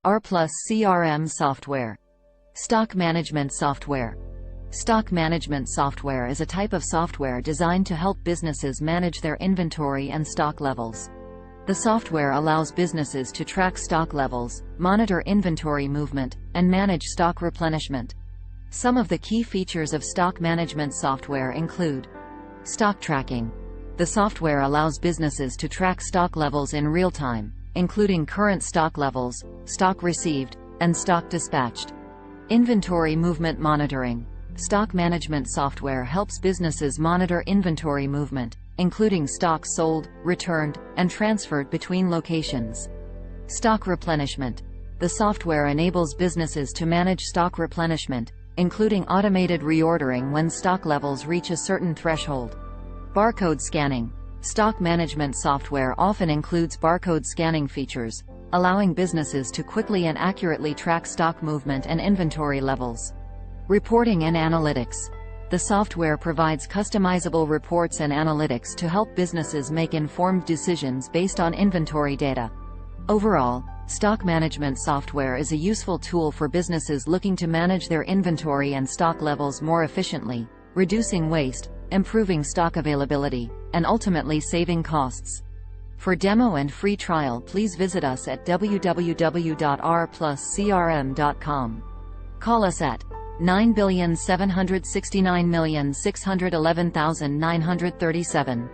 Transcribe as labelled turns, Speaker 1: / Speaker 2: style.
Speaker 1: RPlus CRM software. Stock management software. Stock management software is a type of software designed to help businesses manage their inventory and stock levels. The software allows businesses to track stock levels, monitor inventory movement, and manage stock replenishment. Some of the key features of stock management software include stock tracking. The software allows businesses to track stock levels in real time, including current stock levels, stock received, and stock dispatched. Inventory movement monitoring. Stock management software helps businesses monitor inventory movement, including stock sold, returned, and transferred between locations. Stock replenishment. The software enables businesses to manage stock replenishment, including automated reordering when stock levels reach a certain threshold. Barcode scanning. Stock management software often includes barcode scanning features, allowing businesses to quickly and accurately track stock movement and inventory levels. Reporting and analytics. The software provides customizable reports and analytics to help businesses make informed decisions based on inventory data. Overall, stock management software is a useful tool for businesses looking to manage their inventory and stock levels more efficiently, reducing waste, improving stock availability, and ultimately saving costs. For demo and free trial, please visit us at www.rpluscrm.com. Call us at 9,769,611,937.